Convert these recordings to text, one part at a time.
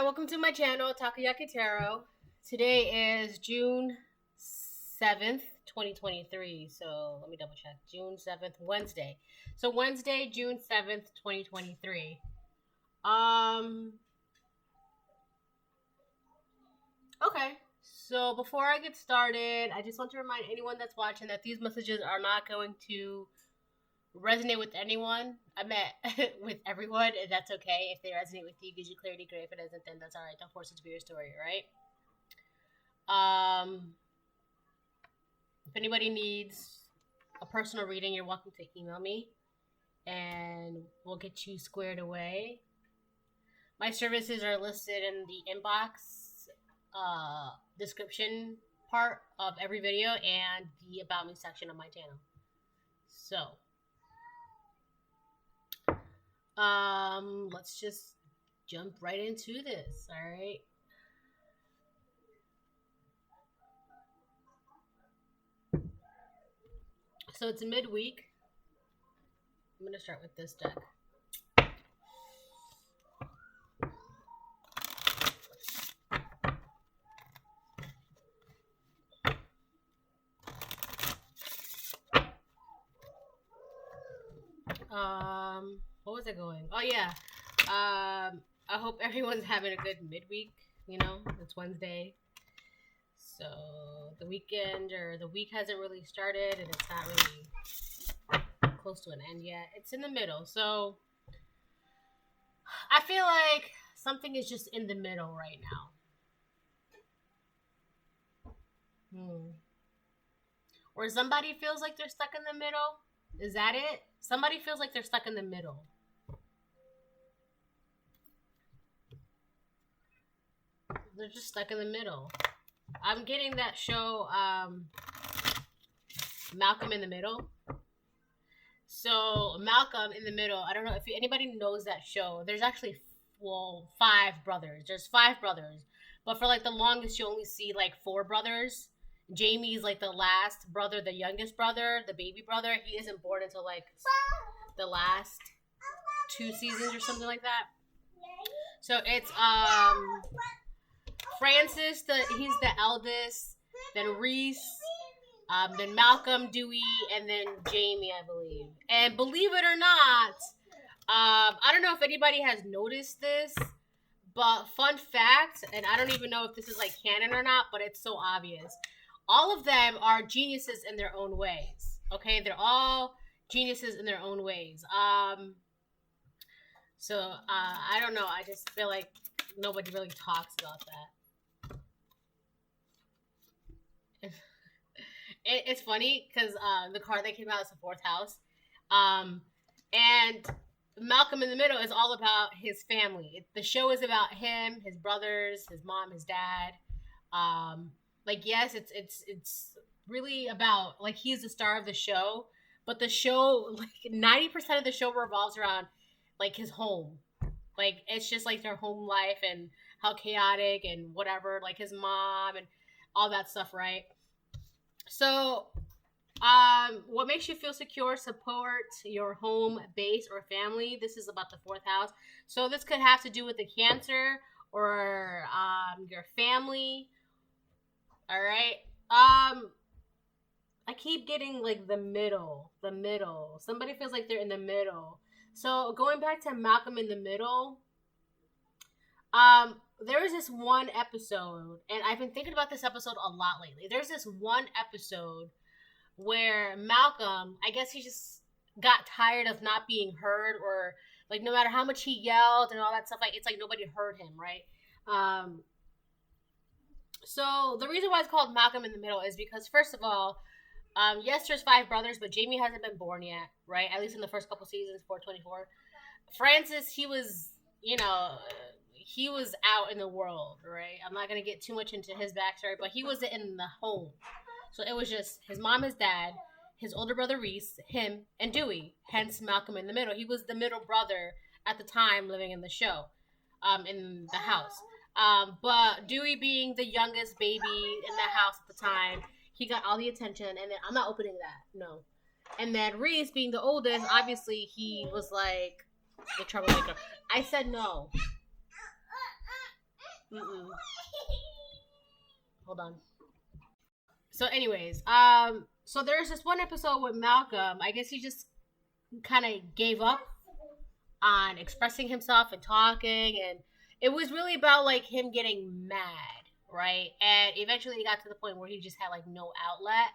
welcome to my channel, Takoyaki Tarot. Today is June 7th, 2023. So let me double check. June 7th, Wednesday. So Wednesday, June 7th, 2023. Okay. So before I get started, I just want to remind anyone that's watching that these messages are not going to resonate with anyone. I meant with everyone, and that's okay. If they resonate with you, gives you clarity, great. If it doesn't, then that's alright. Don't force it to be your story, right? If anybody needs a personal reading, you're welcome to email me, and we'll get you squared away. My services are listed in the inbox description part of every video and the About Me section of my channel. So let's just jump right into this, all right? So it's midweek. I'm going to start with this deck. What was I going? Oh yeah. I hope everyone's having a good midweek. You know, it's Wednesday, so the weekend or the week hasn't really started, and it's not really close to an end yet. It's in the middle, so I feel like something is just in the middle right now. Or somebody feels like they're stuck in the middle. Is that it? Somebody feels like they're stuck in the middle. They're just stuck in the middle. I'm getting that show, Malcolm in the Middle. So, Malcolm in the Middle, I don't know if anybody knows that show. There's actually, five brothers. There's five brothers. But for, like, the longest, you only see, like, four brothers. Jamie's, like, the last brother, the youngest brother, the baby brother. He isn't born until, like, the last 2 seasons or something like that. So, it's, Francis, he's the eldest, then Reese, then Malcolm, Dewey, and then Jamie, I believe. And believe it or not, I don't know if anybody has noticed this, but fun fact, and I don't even know if this is like canon or not, but it's so obvious. All of them are geniuses in their own ways. Okay, they're all geniuses in their own ways. So I don't know. I just feel like nobody really talks about that. It's funny because the card that came out is the 4th house. And Malcolm in the Middle is all about his family. The show is about him, his brothers, his mom, his dad. Like, yes, it's really about, like, he's the star of the show. But the show, like, 90% of the show revolves around, like, his home. Like, it's just, like, their home life and how chaotic and whatever. Like, his mom and all that stuff, right? So, what makes you feel secure, support your home base or family. This is about the 4th house. So this could have to do with the Cancer or your family. All right. I keep getting like the middle. Somebody feels like they're in the middle. So going back to Malcolm in the Middle, there is this one episode, and I've been thinking about this episode a lot lately. There's this one episode where Malcolm, I guess he just got tired of not being heard, or like no matter how much he yelled and all that stuff, like it's like nobody heard him, right? So the reason why it's called Malcolm in the Middle is because, first of all, yes, there's 5 brothers, but Jamie hasn't been born yet, right? At least in the first couple seasons, 424. Francis, he was, he was out in the world, right? I'm not going to get too much into his backstory, but he was in the home. So it was just his mom, his dad, his older brother Reese, him, and Dewey, hence Malcolm in the Middle. He was the middle brother at the time living in the show, in the house. But Dewey being the youngest baby in the house at the time, he got all the attention, and then I'm not opening that, no. And then Reese being the oldest, obviously he was like the troublemaker. I said no. Mm-mm. Hold on. So, anyways, so there's this one episode with Malcolm. I guess he just kind of gave up on expressing himself and talking, and it was really about like him getting mad, right? And eventually, he got to the point where he just had like no outlet.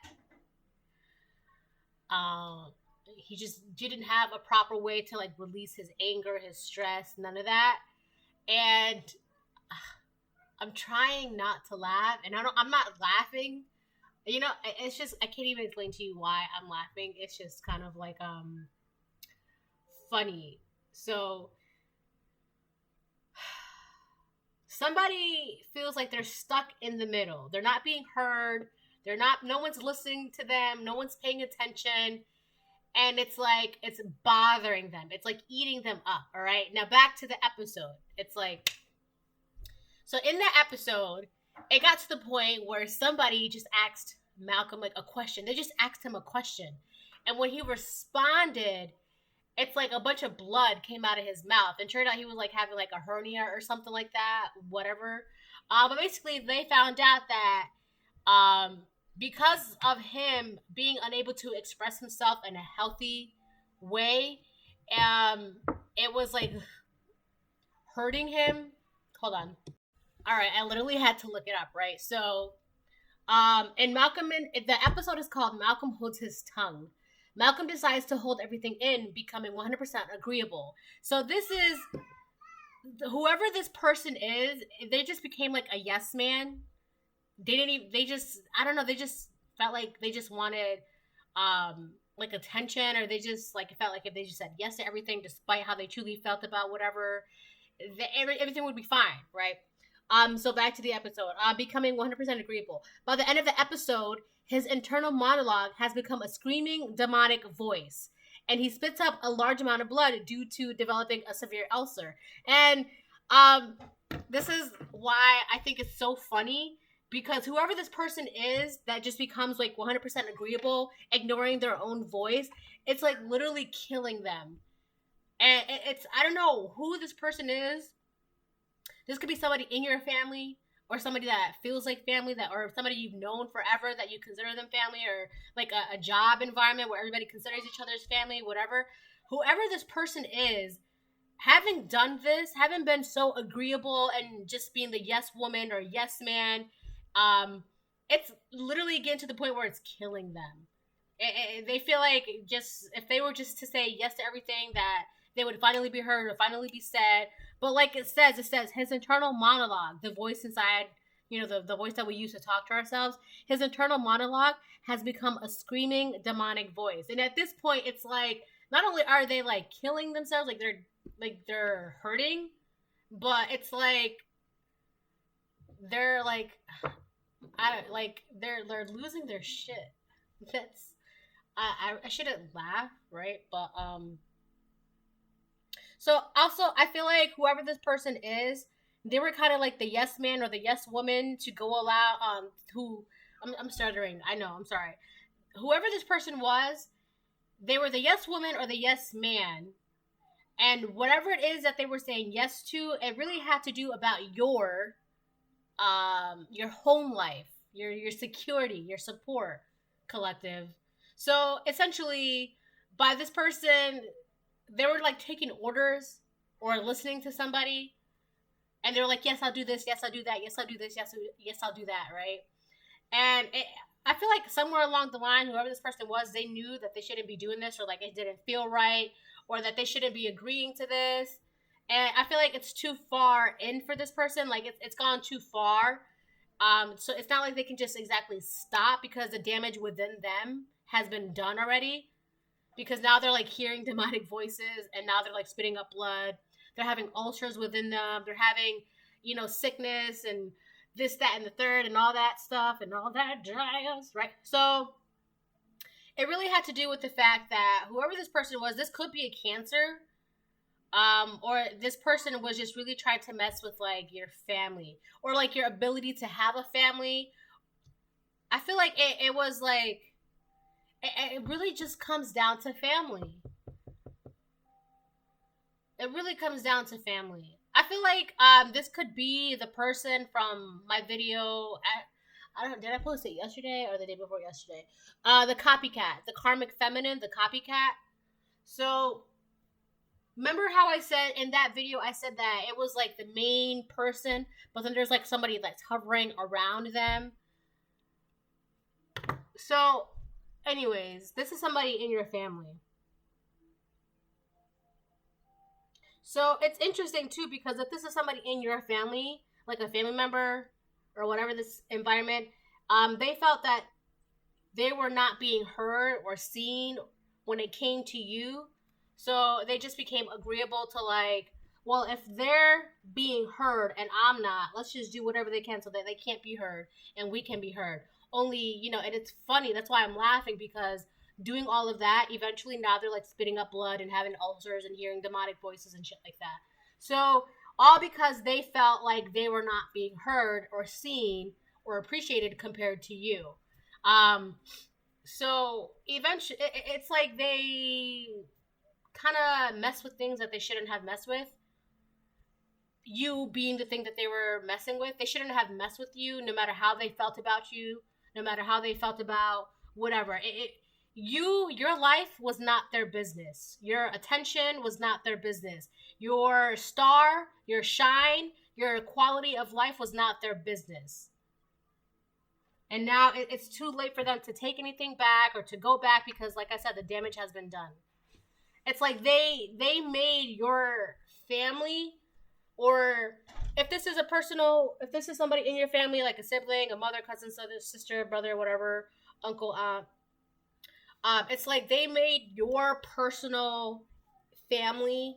He just didn't have a proper way to like release his anger, his stress, none of that. And I'm trying not to laugh, and I'm not laughing. You know, it's just I can't even explain to you why I'm laughing. It's just kind of like funny. So somebody feels like they're stuck in the middle. They're not being heard. No one's listening to them. No one's paying attention. And it's like, it's bothering them. It's like eating them up. All right. Now back to the episode. It's like, so in that episode, it got to the point where somebody just asked Malcolm like a question. They just asked him a question. And when he responded, it's like a bunch of blood came out of his mouth. And turned out he was like having like a hernia or something like that. Whatever. But basically they found out that because of him being unable to express himself in a healthy way, it was like hurting him. Hold on. All right, I literally had to look it up, right? So, and the episode is called Malcolm Holds His Tongue. Malcolm decides to hold everything in, becoming 100% agreeable. So this is, whoever this person is, they just became like a yes man. They just felt like they just wanted, like attention, or they just like, it felt like if they just said yes to everything, despite how they truly felt about whatever, everything would be fine, right? So back to the episode. Becoming 100% agreeable. By the end of the episode, his internal monologue has become a screaming, demonic voice. And he spits up a large amount of blood due to developing a severe ulcer. And this is why I think it's so funny. Because whoever this person is that just becomes like 100% agreeable, ignoring their own voice, it's like literally killing them. And it's, I don't know who this person is. This could be somebody in your family, or somebody that feels like family, or somebody you've known forever that you consider them family, or like a job environment where everybody considers each other's family, whatever. Whoever this person is, having done this, having been so agreeable and just being the yes woman or yes man, it's literally getting to the point where it's killing them. They feel like just if they were just to say yes to everything, that they would finally be heard or finally be said. But like it says his internal monologue, the voice inside, you know, the voice that we use to talk to ourselves, his internal monologue has become a screaming demonic voice. And at this point, it's like, not only are they like killing themselves, like they're hurting, but it's like they're like, they're losing their shit. That's, I shouldn't laugh, right? But so also I feel like whoever this person is, they were kind of like the yes man or the yes woman to go allow I'm stuttering. I know, I'm sorry. Whoever this person was, they were the yes woman or the yes man. And whatever it is that they were saying yes to, it really had to do about your home life, your security, your support collective. So essentially, by this person, they were like taking orders or listening to somebody, and they were like, yes, I'll do this, yes, I'll do that, yes, I'll do this, yes, I'll do that, right? And I feel like somewhere along the line, whoever this person was, they knew that they shouldn't be doing this, or like it didn't feel right, or that they shouldn't be agreeing to this. And I feel like it's too far in for this person. Like it's gone too far. So it's not like they can just exactly stop, because the damage within them has been done already. Because now they're like hearing demonic voices, and now they're like spitting up blood. They're having ulcers within them. They're having, you know, sickness and this, that, and the third, and all that stuff, and all that jazz, right? So it really had to do with the fact that whoever this person was, this could be a cancer, or this person was just really trying to mess with like your family, or like your ability to have a family. I feel like it was like, it really just comes down to family. It really comes down to family. I feel like this could be the person from my video. I don't know, did I post it yesterday or the day before yesterday? The copycat, the karmic feminine, the copycat. So remember how I said in that video, I said that it was like the main person, but then there's like somebody that's hovering around them. So, anyways, this is somebody in your family. So it's interesting too, because if this is somebody in your family, like a family member or whatever this environment, they felt that they were not being heard or seen when it came to you. So they just became agreeable to like, well, if they're being heard and I'm not, let's just do whatever they can so that they can't be heard and we can be heard. Only, and it's funny. That's why I'm laughing, because doing all of that, eventually now they're like spitting up blood and having ulcers and hearing demonic voices and shit like that. So all because they felt like they were not being heard or seen or appreciated compared to you. So eventually it's like they kind of mess with things that they shouldn't have messed with. You being the thing that they were messing with, they shouldn't have messed with you, no matter how they felt about you, no matter how they felt about whatever. Your life was not their business. Your attention was not their business. Your star, your shine, your quality of life was not their business. And now it's too late for them to take anything back or to go back, because, like I said, the damage has been done. It's like they made your family, or if this is somebody in your family, like a sibling, a mother, cousin, sister, brother, whatever, uncle, aunt, it's like they made your personal family,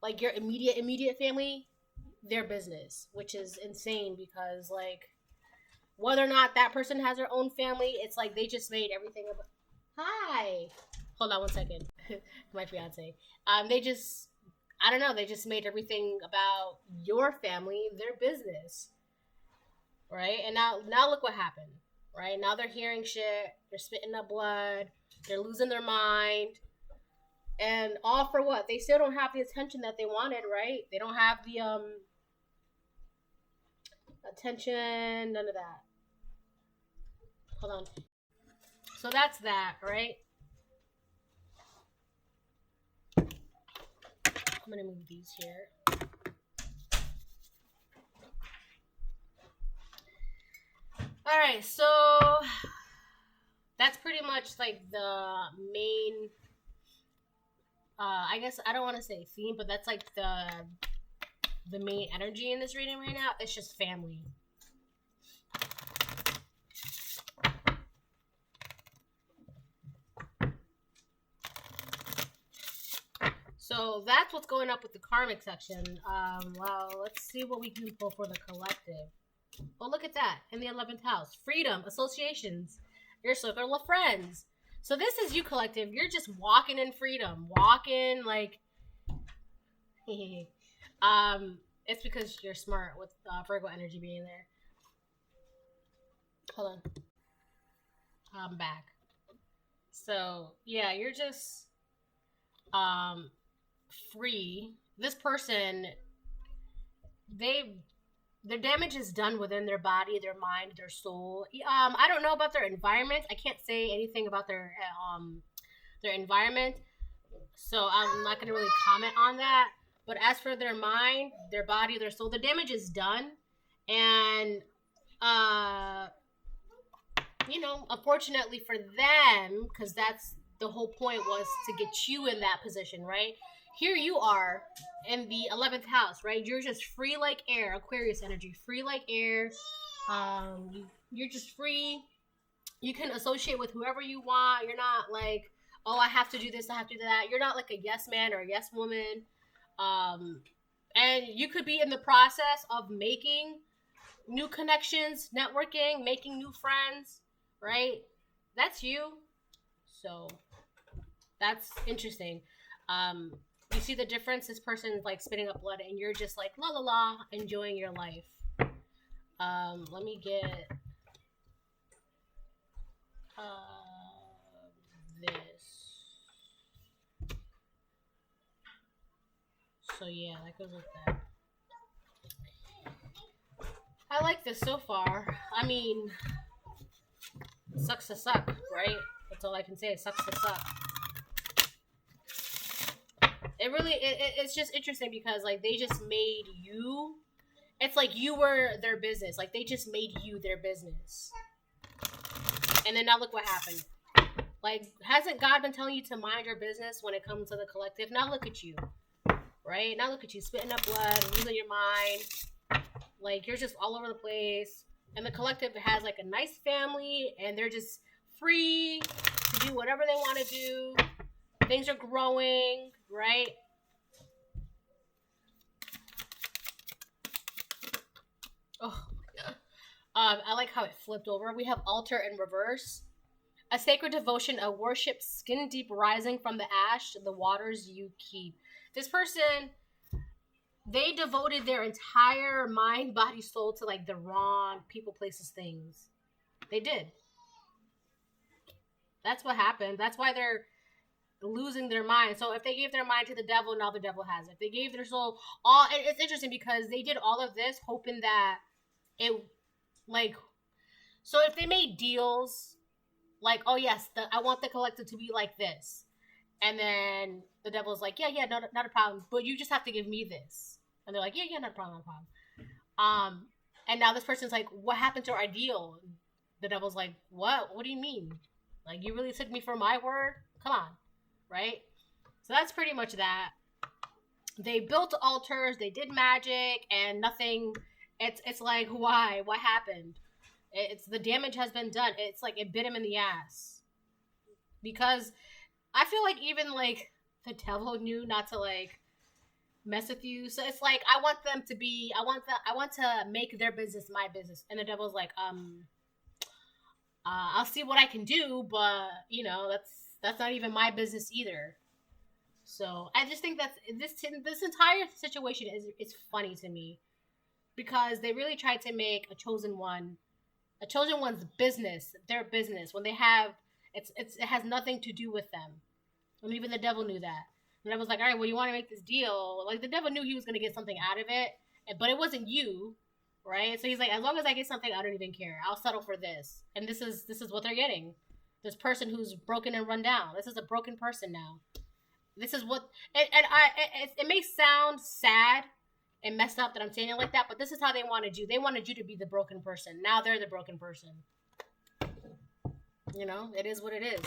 like your immediate family, their business, which is insane, because like whether or not that person has their own family, it's like they just made everything about. Hi, hold on one second. My fiance. They just, I don't know, they just made everything about your family their business, right? And now look what happened. Right? Now they're hearing shit, they're spitting up blood, they're losing their mind. And all for what? They still don't have the attention that they wanted, right? They don't have the attention, none of that. Hold on. So that's that, right? I'm gonna move these here. Alright, so that's pretty much like the main, I guess I don't want to say theme, but that's like the main energy in this reading right now. It's just family. So that's what's going up with the karmic section. Well, let's see what we can pull for the collective. Oh, look at that. In the 11th house. Freedom, associations, your circle of friends. So this is you, collective. You're just walking in freedom. Walking like... it's because you're smart with Virgo energy being there. Hold on. I'm back. So, yeah, you're just... free. This person, their damage is done within their body, their mind, their soul. I don't know about their environment. I can't say anything about their environment, so I'm not going to really comment on that. But as for their mind, their body, their soul, the damage is done. And unfortunately for them, because that's the whole point, was to get you in that position, right? Here you are in the 11th house, right? You're just free like air, Aquarius energy, free like air. You're just free. You can associate with whoever you want. You're not like, oh, I have to do this, I have to do that. You're not like a yes man or a yes woman. And you could be in the process of making new connections, networking, making new friends, right? That's you. So that's interesting. You see the difference? This person's like spitting up blood and you're just like la la la, enjoying your life. Let me get this. So yeah, that goes with that. I like this so far. I mean, sucks to suck, right? That's all I can say. It sucks to suck. It really, it's just interesting because like they just made you. It's like you were their business. Like they just made you their business. And then now look what happened. Like, hasn't God been telling you to mind your business when it comes to the collective? Now look at you, right? Now look at you, spitting up blood, losing your mind. Like, you're just all over the place. And the collective has, like, a nice family, and they're just free to do whatever they want to do. Things are growing, right? Oh, my God. I like how it flipped over. We have altar in reverse. A sacred devotion, a worship skin deep rising from the ash, the waters you keep. This person, they devoted their entire mind, body, soul to like the wrong people, places, things. They did. That's what happened. That's why they're losing their mind. So if they gave their mind to the devil, now the devil has it. If they gave their soul all, and it's interesting because they did all of this hoping that it, like, so if they made deals, like, oh yes, I want the collective to be like this, and then the devil's like, yeah, not a problem, but you just have to give me this, and they're like, yeah, not a problem, not a problem. And now this person's like, what happened to our deal? The devil's like, what do you mean? Like, you really took me for my word? Come on, right? So that's pretty much that. They built altars, they did magic, and nothing. It's like, why? What happened? It's the damage has been done. It's like it bit him in the ass. Because I feel like even like the devil knew not to like mess with you. So it's like I want to make their business my business. And the devil's like, I'll see what I can do, but you know, that's not even my business either. So I just think that this entire situation is funny to me because they really tried to make a chosen one's business, their business, when they have it has nothing to do with them. And even the devil knew that. The devil's like, all right, well, you want to make this deal? Like the devil knew he was going to get something out of it, but it wasn't you, right? So he's like, as long as I get something, I don't even care. I'll settle for this. And this is what they're getting. This person who's broken and run down. This is a broken person now. This is what, it may sound sad and messed up that I'm saying it like that, but this is how they wanted you. They wanted you to be the broken person. Now they're the broken person. You know, it is what it is.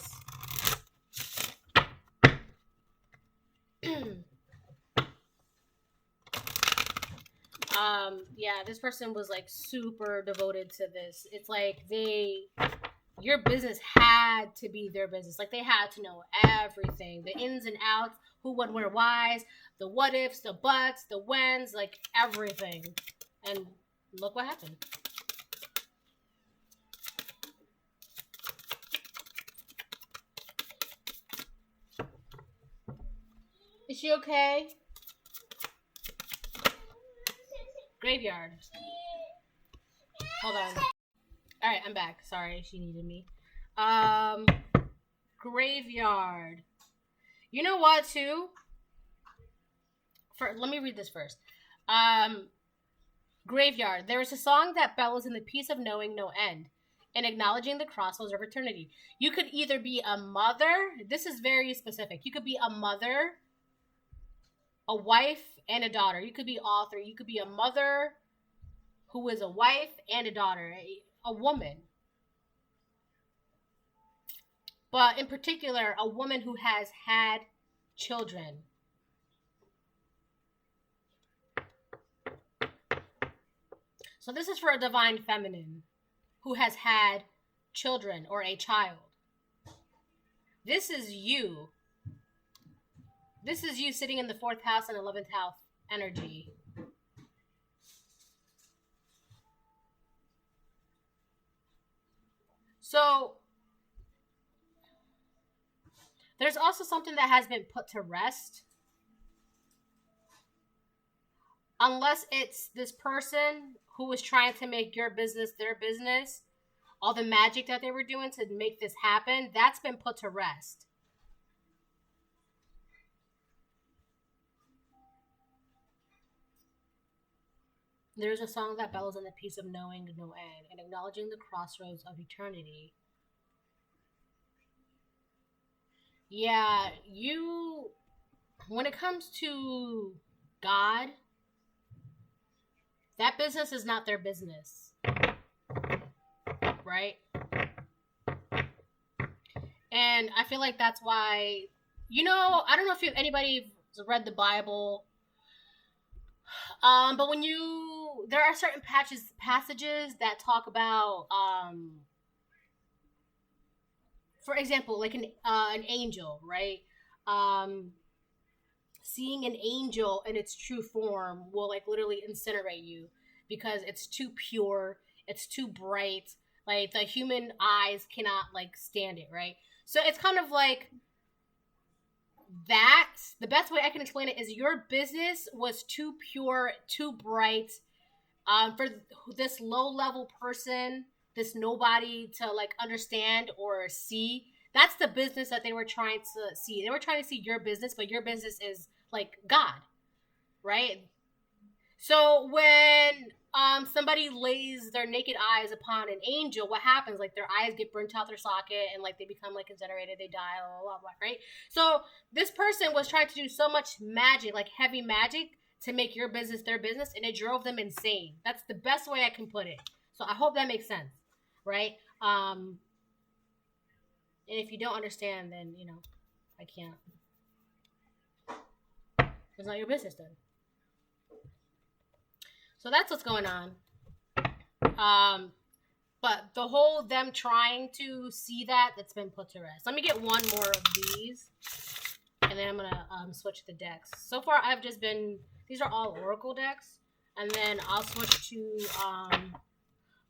Yeah, this person was like super devoted to this. It's like your business had to be their business. Like they had to know everything, the ins and outs, who, what, where, whys, the what ifs, the buts, the whens, like everything. And look what happened. Is she okay? Graveyard. Hold on. All right, I'm back. Sorry, she needed me. Graveyard. You know what, too? Let me read this first. Graveyard. There is a song that bellows in the peace of knowing no end and acknowledging the crossroads of eternity. You could either be a mother. This is very specific. You could be a mother, a wife, and a daughter. You could be all three. You could be a mother who is a wife and a daughter, a woman. But in particular, a woman who has had children. So this is for a divine feminine who has had children or a child. This is you. This is you sitting in the 4th house and 11th house energy. So there's also something that has been put to rest. Unless it's this person who was trying to make your business their business, all the magic that they were doing to make this happen, that's been put to rest. There's a song that bellows in the peace of knowing no end and acknowledging the crossroads of eternity. Yeah, when it comes to God, that business is not their business, right? And I feel like that's why, I don't know if anybody's read the Bible, but there are certain passages that talk about, for example, like an angel, right? Seeing an angel in its true form will like literally incinerate you because it's too pure, it's too bright, like the human eyes cannot like stand it, right? So it's kind of like that. The best way I can explain it is your business was too pure, too bright, for this low level person, this nobody to like understand or see. That's the business that they were trying to see. They were trying to see your business, but your business is like God, right? So when somebody lays their naked eyes upon an angel, what happens? Like their eyes get burnt out their socket and like they become like incinerated, they die, blah, blah, blah, right? So this person was trying to do so much magic, like heavy magic, to make your business their business, and it drove them insane. That's the best way I can put it. So I hope that makes sense, right? And if you don't understand, then I can't. It's not your business then. So that's what's going on. But the whole them trying to see that's been put to rest. Let me get one more of these, and then I'm gonna switch the decks. So far, I've just been. These are all Oracle decks, and then I'll switch to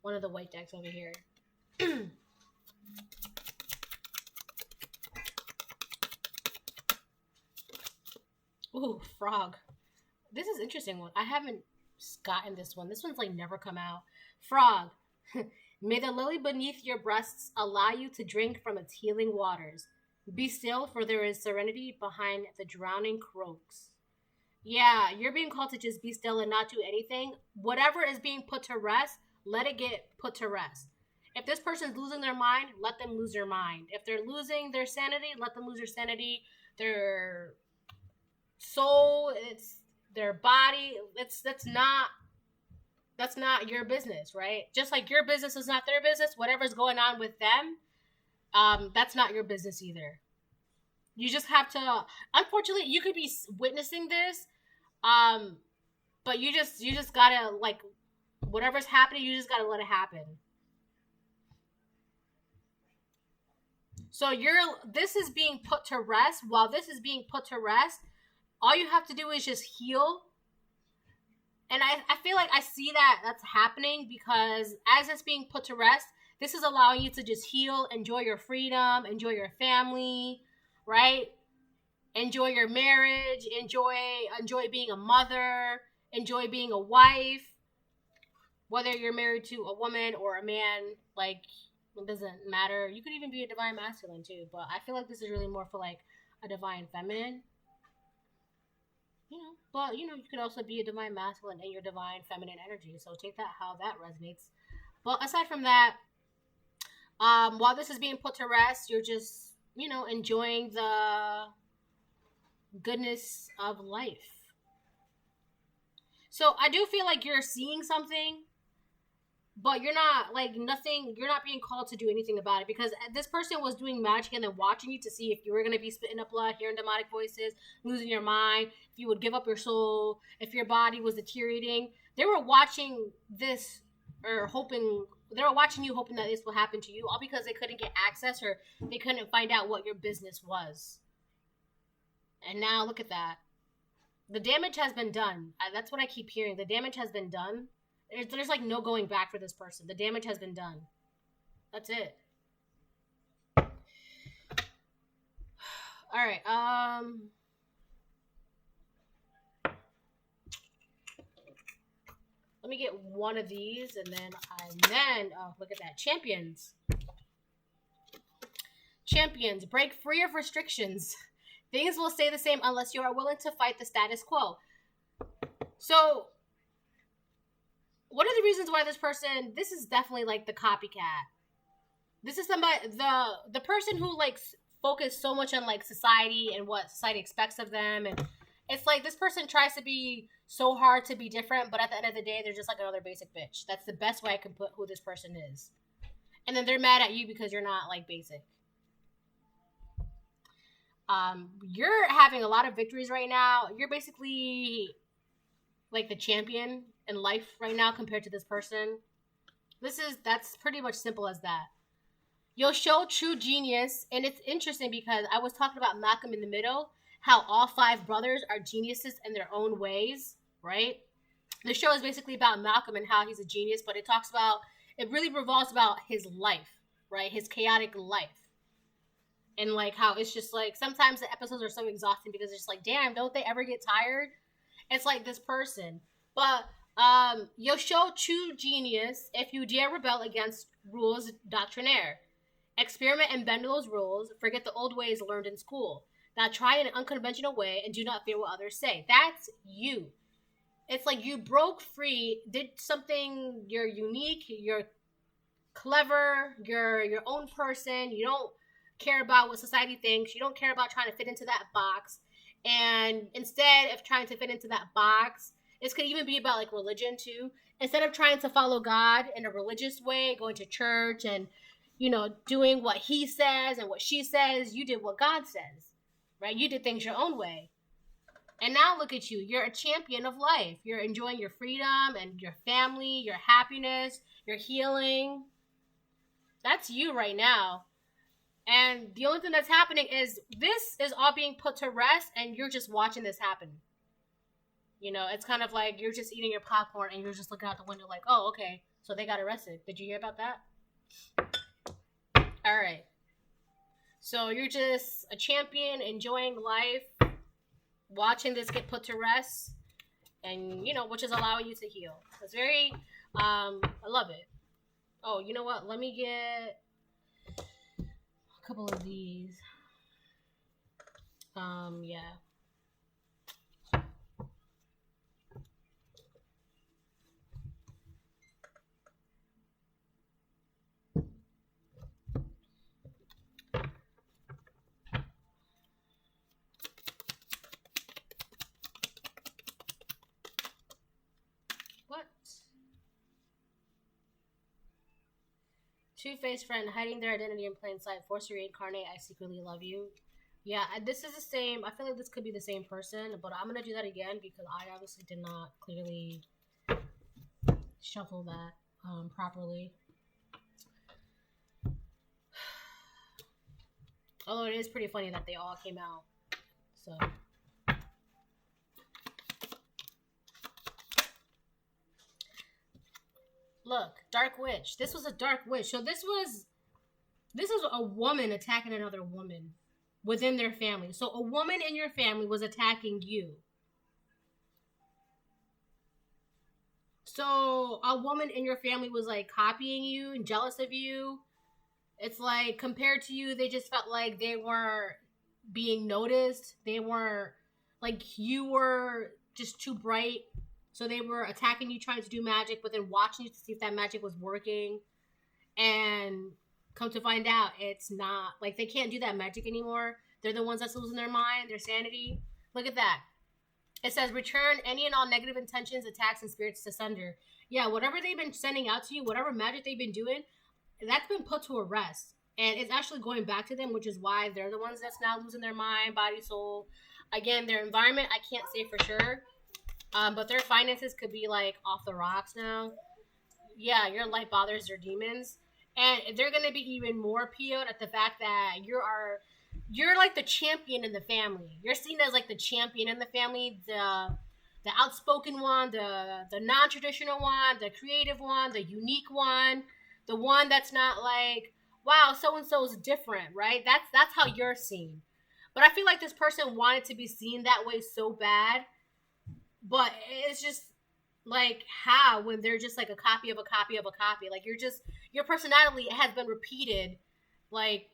one of the white decks over here. Ooh, frog. This is an interesting one. I haven't gotten this one. This one's like never come out. Frog. May the lily beneath your breasts allow you to drink from its healing waters. Be still, for there is serenity behind the drowning croaks. Yeah, you're being called to just be still and not do anything. Whatever is being put to rest, let it get put to rest. If this person's losing their mind, let them lose their mind. If they're losing their sanity, let them lose their sanity. Their soul, it's their body. That's not your business, right? Just like your business is not their business, whatever's going on with them, that's not your business either. You just have to, unfortunately, you could be witnessing this, but you just gotta, like, whatever's happening, you just gotta let it happen. So this is being put to rest. While this is being put to rest, all you have to do is just heal. And I feel like I see that's happening because as it's being put to rest, this is allowing you to just heal, enjoy your freedom, enjoy your family, right? Enjoy your marriage, enjoy being a mother, enjoy being a wife. Whether you're married to a woman or a man, like, it doesn't matter. You could even be a divine masculine too, but I feel like this is really more for like a divine feminine. But you could also be a divine masculine in your divine feminine energy. So take that how that resonates. But aside from that, while this is being put to rest, you're just, enjoying the goodness of life. So I do feel like you're seeing something, but you're not being called to do anything about it, because this person was doing magic and then watching you to see if you were going to be spitting up blood, hearing demonic voices, losing your mind, if you would give up your soul, if your body was deteriorating. They were watching this they were watching you hoping that this will happen to you, all because they couldn't get access or they couldn't find out what your business was. And now look at that. The damage has been done. That's what I keep hearing. The damage has been done. There's like no going back for this person. The damage has been done. That's it. All right. Let me get one of these, and then look at that. Champions, break free of restrictions. Things will stay the same unless you are willing to fight the status quo. So reasons why this is definitely like the copycat. This is somebody, the person who like focus so much on like society and what society expects of them, and it's like this person tries to be so hard to be different, but at the end of the day, they're just like another basic bitch. That's the best way I can put who this person is. And then they're mad at you because you're not like basic. You're having a lot of victories right now. You're basically like the champion in life right now compared to this person. That's pretty much simple as that. You'll show true genius, and it's interesting because I was talking about Malcolm in the Middle, how all 5 brothers are geniuses in their own ways, right? The show is basically about Malcolm and how he's a genius, but it really revolves about his life, right? His chaotic life. And like how it's just like sometimes the episodes are so exhausting because it's just like, damn, don't they ever get tired? It's like this person. But you'll show true genius if you dare rebel against rules doctrinaire. Experiment and bend those rules. Forget the old ways learned in school. Now try in an unconventional way and do not fear what others say. That's you. It's like you broke free, did something, you're unique, you're clever, you're your own person, you don't care about what society thinks. You don't care about trying to fit into that box. And instead of trying to fit into that box, this could even be about like religion too. Instead of trying to follow God in a religious way, going to church and, doing what he says and what she says, you did what God says, right? You did things your own way. And now look at you. You're a champion of life. You're enjoying your freedom and your family, your happiness, your healing. That's you right now. And the only thing that's happening is this is all being put to rest and you're just watching this happen. It's kind of like you're just eating your popcorn and you're just looking out the window like, oh, okay, so they got arrested. Did you hear about that? All right. So you're just a champion, enjoying life, watching this get put to rest, and, which is allowing you to heal. It's very, I love it. Oh, you know what? Let me get a couple of these. Yeah. What? Two-faced friend hiding their identity in plain sight. Force to reincarnate. I secretly love you. Yeah, this is the same. I feel like this could be the same person, but I'm gonna do that again because I obviously did not clearly shuffle that properly. Although it is pretty funny that they all came out. So. Look, Dark Witch. This was a Dark Witch. So this was a woman attacking another woman within their family. So a woman in your family was attacking you. So a woman in your family was like copying you and jealous of you. It's like compared to you, they just felt like they weren't being noticed. They weren't like you were just too bright. So they were attacking you, trying to do magic, but then watching you to see if that magic was working. And come to find out, it's not. Like, they can't do that magic anymore. They're the ones that's losing their mind, their sanity. Look at that. It says, return any and all negative intentions, attacks, and spirits asunder. Yeah, whatever they've been sending out to you, whatever magic they've been doing, that's been put to a rest. And it's actually going back to them, which is why they're the ones that's now losing their mind, body, soul. Again, their environment, I can't say for sure. But their finances could be like off the rocks now. Yeah, your life bothers their demons. And they're going to be even more PO'd at the fact that you're like the champion in the family. You're seen as like the champion in the family, the outspoken one, the non-traditional one, the creative one, the unique one, the one that's not like, wow, so-and-so is different, right? That's how you're seen. But I feel like this person wanted to be seen that way so bad. But it's just like how when they're just like a copy of a copy of a copy. Like your personality has been repeated like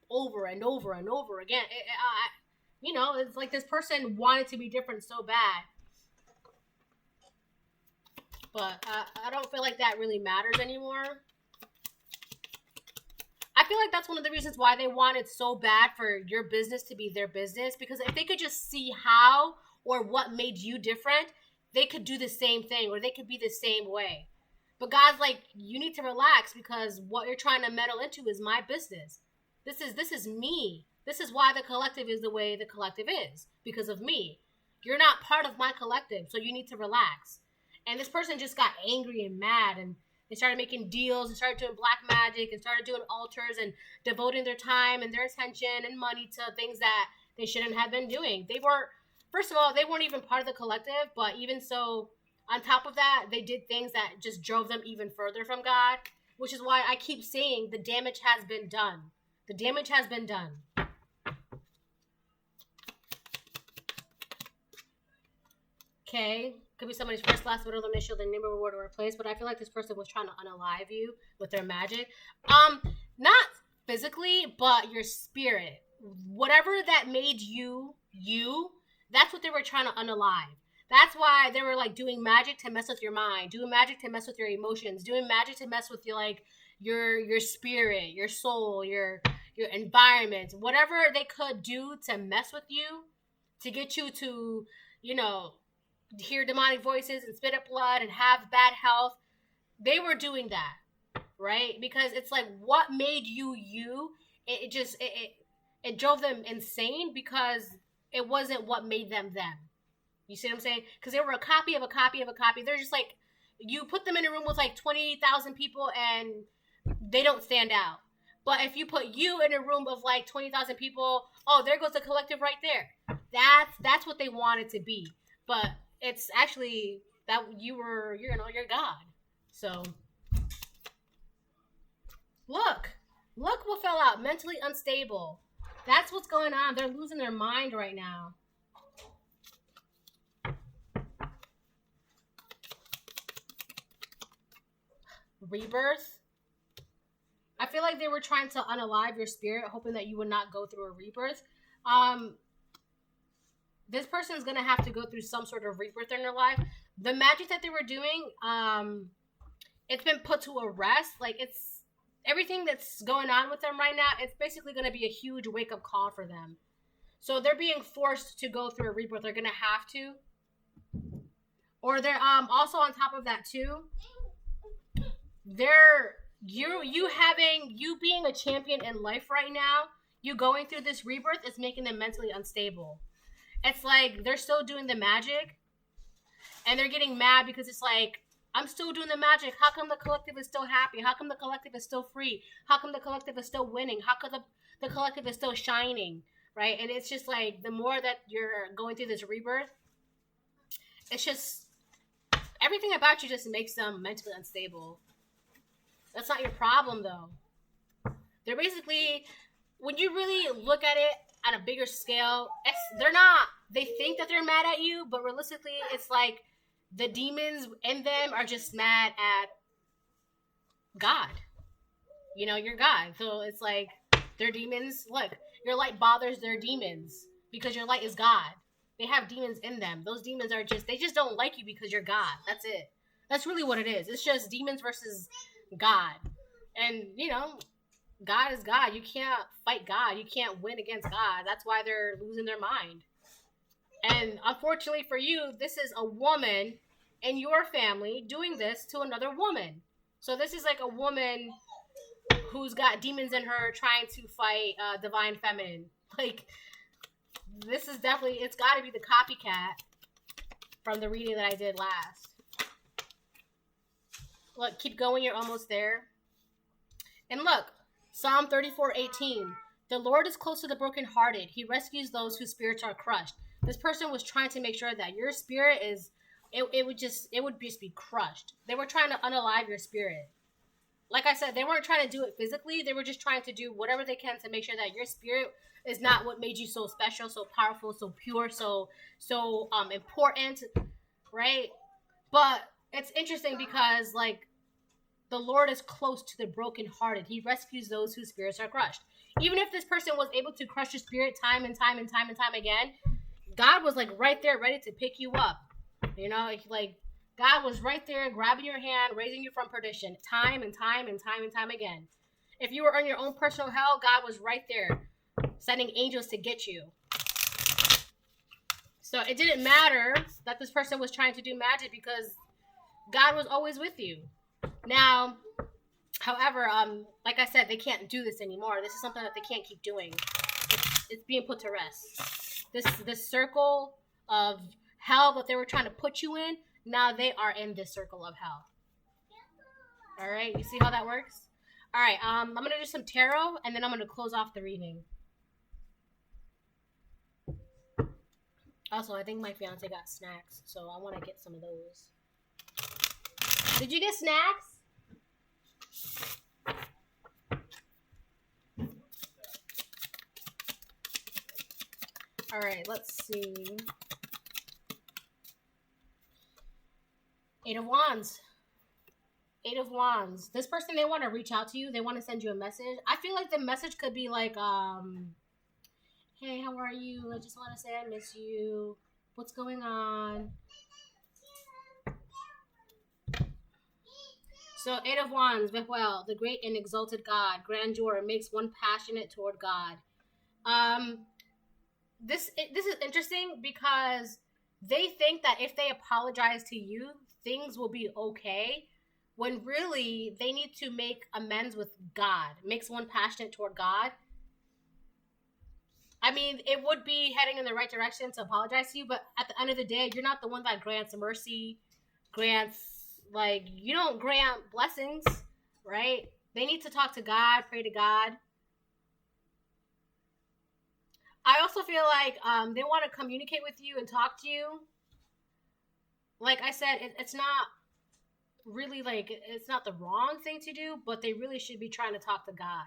over and over and over again. It's like this person wanted to be different so bad. But I don't feel like that really matters anymore. I feel like that's one of the reasons why they wanted so bad for your business to be their business. Because if they could just see how or what made you different, they could do the same thing or they could be the same way. But God's like, you need to relax because what you're trying to meddle into is my business. This is me. This is why the collective is the way the collective is. Because of me. You're not part of my collective, so you need to relax. And this person just got angry and mad and they started making deals and started doing black magic and started doing altars and devoting their time and their attention and money to things that they shouldn't have been doing. They weren't, first of all, they weren't even part of the collective, but even so, on top of that, they did things that just drove them even further from God, which is why I keep saying the damage has been done. The damage has been done. Okay, could be somebody's first, last, middle, initial, their name, reward, or place. But I feel like this person was trying to unalive you with their magic. Not physically, but your spirit. Whatever that made you, that's what they were trying to unalive. That's why they were like doing magic to mess with your mind, doing magic to mess with your emotions, doing magic to mess with your spirit, your soul, your environment, whatever they could do to mess with you, to get you to, hear demonic voices and spit up blood and have bad health. They were doing that, right? Because it's like, what made you? It drove them insane because it wasn't what made them. You see what I'm saying? Because they were a copy of a copy of a copy. They're just like, you put them in a room with like 20,000 people and they don't stand out. But if you put you in a room of like 20,000 people, oh, there goes the collective right there. That's what they wanted to be. But it's actually that you're God. So look what fell out. Mentally unstable. That's what's going on. They're losing their mind right now. Rebirth. I feel like they were trying to unalive your spirit, hoping that you would not go through a rebirth. This person is going to have to go through some sort of rebirth in their life. The magic that they were doing, it's been put to a rest. Like, it's everything that's going on with them right now, it's basically going to be a huge wake-up call for them. So they're being forced to go through a rebirth. They're going to have to. Or they're also on top of that, too. You being a champion in life right now, you going through this rebirth is making them mentally unstable. It's like they're still doing the magic and they're getting mad because it's like, I'm still doing the magic. How come the collective is still happy? How come the collective is still free? How come the collective is still winning? How come the collective is still shining? Right? And it's just like, the more that you're going through this rebirth, it's just, everything about you just makes them mentally unstable. That's not your problem, though. They're basically, when you really look at it at a bigger scale, they think that they're mad at you, but realistically, it's like the demons in them are just mad at God. You're God. So it's like, their demons, look, your light bothers their demons because your light is God. They have demons in them. Those demons they just don't like you because you're God. That's it. That's really what it is. It's just demons versus God. And, God is God. You can't fight God. You can't win against God. That's why they're losing their mind. And unfortunately for you, this is a woman in your family doing this to another woman. So this is like a woman who's got demons in her trying to fight divine feminine. Like, this is definitely, it's got to be the copycat from the reading that I did last. Look, keep going. You're almost there. And look, Psalm 34:18. The Lord is close to the brokenhearted. He rescues those whose spirits are crushed. This person was trying to make sure that your spirit it would just be crushed. They were trying to unalive your spirit. Like I said, they weren't trying to do it physically. They were just trying to do whatever they can to make sure that your spirit is not what made you so special, so powerful, so pure, so important, right? But it's interesting because, like, the Lord is close to the brokenhearted. He rescues those whose spirits are crushed. Even if this person was able to crush your spirit time and time and time and time again, God was like right there ready to pick you up. Like God was right there grabbing your hand, raising you from perdition, time and time and time and time again. If you were on your own personal hell, God was right there, sending angels to get you. So it didn't matter that this person was trying to do magic because God was always with you. Now, however, like I said, they can't do this anymore. This is something that they can't keep doing. It's being put to rest. This circle of hell that they were trying to put you in, now they are in this circle of hell. All right, you see how that works? All right, I'm gonna do some tarot, and then I'm gonna close off the reading. Also, I think my fiance got snacks, so I want to get some of those. Did you get snacks? All right, let's see. 8 of Wands. 8 of Wands. This person, they want to reach out to you. They want to send you a message. I feel like the message could be like, hey, how are you? I just want to say I miss you. What's going on? So, 8 of Wands, well, the great and exalted God, grandeur, makes one passionate toward God. This is interesting because they think that if they apologize to you, things will be okay, when really they need to make amends with God. Makes one passionate toward God. I mean, it would be heading in the right direction to apologize to you, but at the end of the day, you're not the one that grants mercy, you don't grant blessings, right? They need to talk to God, pray to God. I also feel like they want to communicate with you and talk to you. Like I said, it's not really it's not the wrong thing to do, but they really should be trying to talk to God.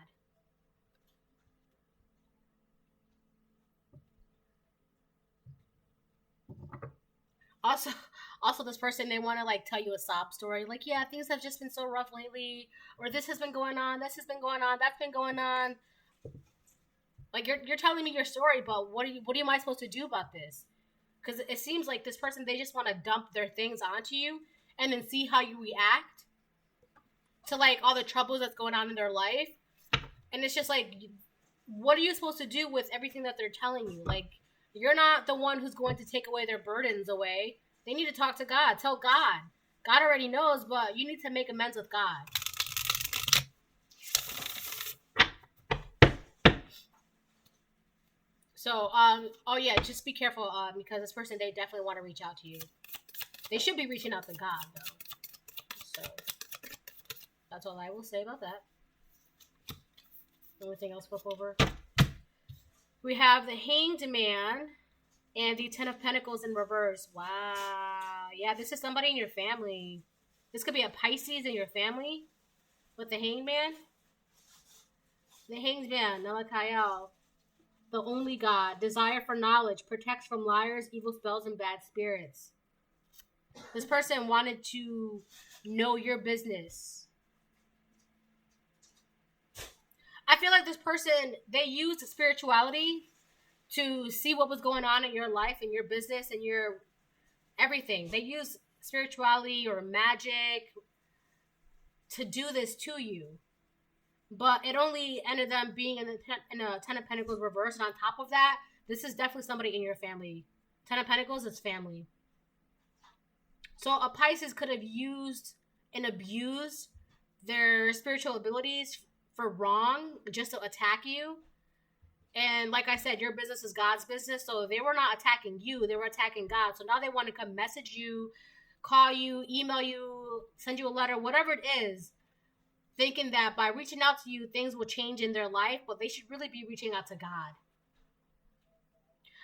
Also, this person, they want to tell you a sob story. Like, yeah, things have just been so rough lately, or this has been going on, this has been going on, that's been going on. Like, you're telling me your story, but what am I supposed to do about this? Because it seems like this person, they just want to dump their things onto you and then see how you react to all the troubles that's going on in their life. And it's just what are you supposed to do with everything that they're telling you? You're not the one who's going to take away their burdens away. They need to talk to God. Tell God. God already knows, but you need to make amends with God. So, oh yeah, just be careful, because this person, they definitely want to reach out to you. They should be reaching out to God, though. So, that's all I will say about that. Anything else flip over? We have the Hanged Man and the 10 of Pentacles in reverse. Wow. Yeah, this is somebody in your family. This could be a Pisces in your family with the Hanged Man. The Hanged Man, Nalakael. The only God, desire for knowledge, protects from liars, evil spells, and bad spirits. This person wanted to know your business. I feel like this person, they used spirituality to see what was going on in your life and your business and your everything. They used spirituality or magic to do this to you. But it only ended up being in a 10 of Pentacles reverse. And on top of that, this is definitely somebody in your family. 10 of Pentacles is family. So a Pisces could have used and abused their spiritual abilities for wrong, just to attack you. And like I said, your business is God's business. So they were not attacking you. They were attacking God. So now they want to come message you, call you, email you, send you a letter, whatever it is, thinking that by reaching out to you, things will change in their life, but they should really be reaching out to God.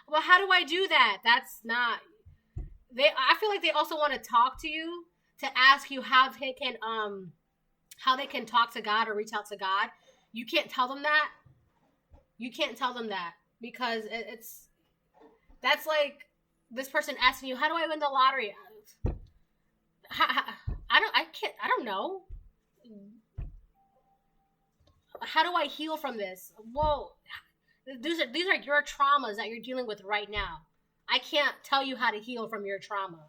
Well, how do I do that? That's not... I feel like they also want to talk to you, to ask you how they can talk to God or reach out to God. You can't tell them that. You can't tell them that, because that's like this person asking you, how do I win the lottery? I don't know. How do I heal from this? Well, these are your traumas that you're dealing with right now. I can't tell you how to heal from your trauma.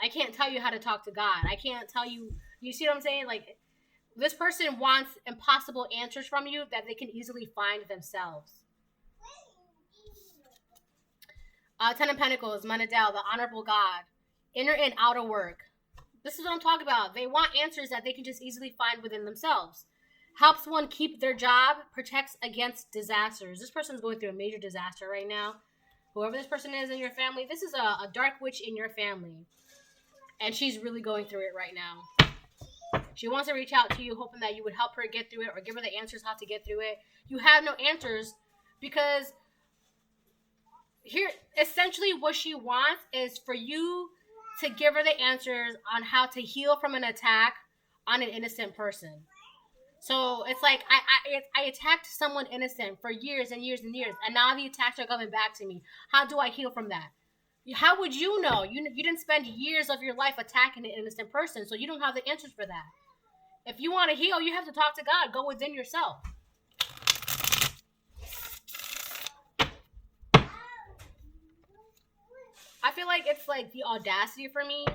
I can't tell you how to talk to God. I can't tell you. You see what I'm saying? Like, this person wants impossible answers from you that they can easily find themselves. Ten of Pentacles, Manadel, the honorable God. Inner and outer work. This is what I'm talking about. They want answers that they can just easily find within themselves. Helps one keep their job, protects against disasters. This person's going through a major disaster right now. Whoever this person is in your family, this is a dark witch in your family. And she's really going through it right now. She wants to reach out to you, hoping that you would help her get through it or give her the answers how to get through it. You have no answers because here, essentially what she wants is for you to give her the answers on how to heal from an attack on an innocent person. So it's like I attacked someone innocent for years and years and years, and now the attacks are coming back to me. How do I heal from that? How would you know? You didn't spend years of your life attacking an innocent person, so you don't have the answers for that. If you want to heal, you have to talk to God. Go within yourself. I feel like it's like the audacity for me.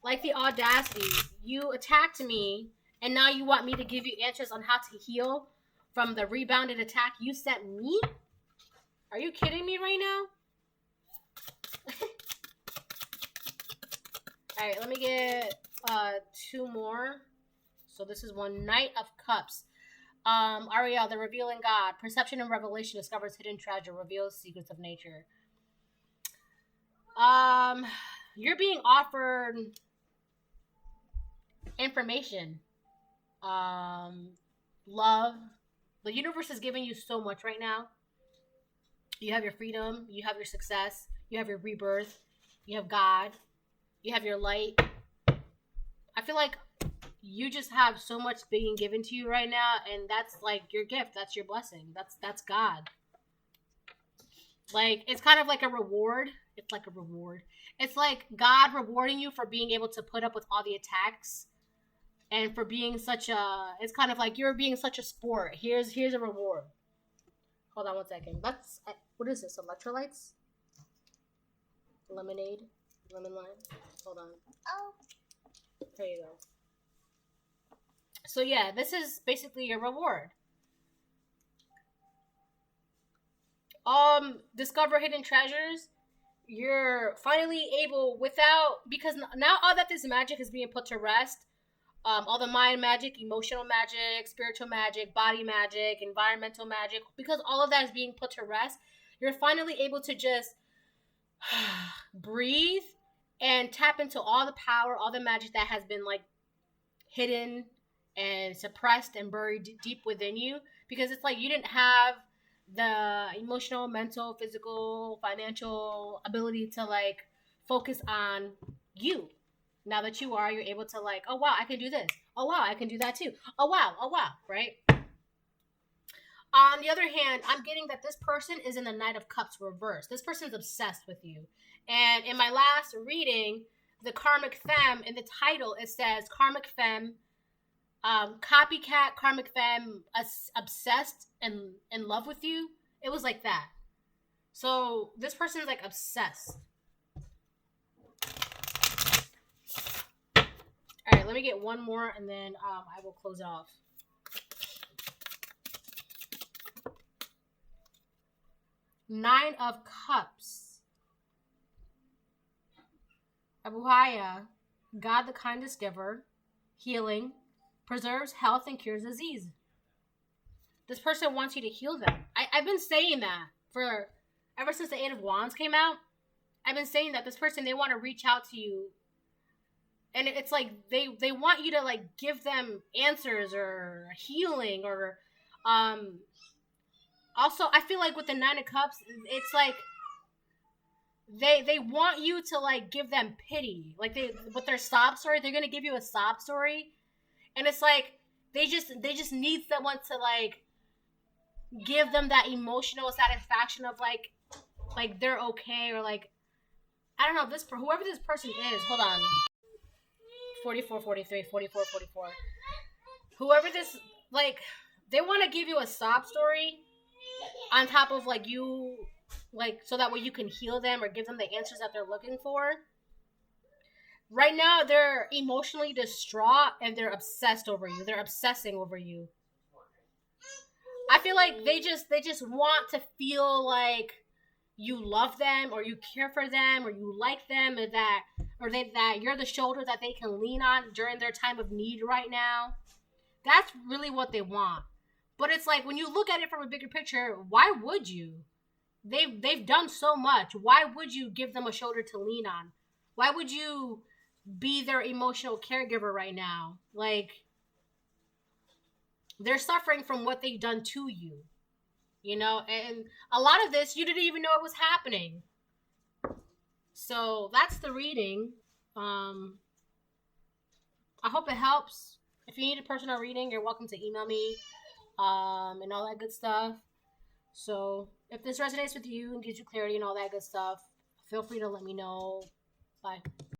Like the audacity. You attacked me, and now you want me to give you answers on how to heal from the rebounded attack you sent me? Are you kidding me right now? Alright, let me get two more. So this is one. Knight of Cups. Ariel, the revealing God. Perception and revelation discovers hidden treasure, reveals secrets of nature. You're being offered information. Love. The universe is giving you so much right now. You have your freedom. You have your success. You have your rebirth. You have God. You have your light. I feel like you just have so much being given to you right now, and that's like your gift. That's your blessing. That's God. Like, it's kind of like a reward. It's like a reward. It's like God rewarding you for being able to put up with all the attacks and for being such a, it's kind of like you're being such a sport. Here's a reward. Hold on one second. That's, what is this? Electrolytes? Lemonade? Lemon lime? Hold on. Oh. There you go. So yeah, this is basically your reward. Discover hidden treasures. You're finally able, because now all that this magic is being put to rest, all the mind magic, emotional magic, spiritual magic, body magic, environmental magic, because all of that is being put to rest, you're finally able to just breathe and tap into all the power, all the magic that has been like hidden and suppressed and buried deep within you, because it's like you didn't have the emotional, mental, physical, financial ability to like focus on you. Now that you're able to like, oh wow, I can do this. Oh wow, I can do that too. Oh wow, right? On the other hand, I'm getting that this person is in the Knight of Cups reverse. This person's obsessed with you. And in my last reading, the Karmic Femme, in the title, it says Karmic Femme, copycat Karmic Femme, obsessed and in love with you. It was like that. So this person is like obsessed. All right, let me get one more and then I will close it off. Nine of Cups. Abuhaya, God the kindest giver, healing, preserves health and cures disease. This person wants you to heal them. I've been saying that for ever since the Eight of Wands came out. I've been saying that this person, they want to reach out to you. And it's like they want you to like give them answers or healing or also I feel like with the Nine of Cups, it's like they want you to like give them pity. Like with their sob story, they're gonna give you a sob story. And it's like they just need someone to like give them that emotional satisfaction of like they're okay, or like I don't know, this for whoever this person is. Hold on. 44, 43, 44, 44. Whoever this, like, they want to give you a sob story on top of like you, like, so that way you can heal them or give them the answers that they're looking for. Right now, they're emotionally distraught and they're obsessed over you. They're obsessing over you. I feel like they just want to feel like you love them or you care for them or you like them or that you're the shoulder that they can lean on during their time of need right now. That's really what they want. But it's like when you look at it from a bigger picture, why would you? They've done so much. Why would you give them a shoulder to lean on? Why would you be their emotional caregiver right now? Like they're suffering from what they've done to you, and a lot of this you didn't even know it was happening. So that's the reading. Um, I hope it helps. If you need a personal reading, you're welcome to email me, and all that good stuff. So if this resonates with you and gives you clarity and all that good stuff, feel free to let me know. Bye.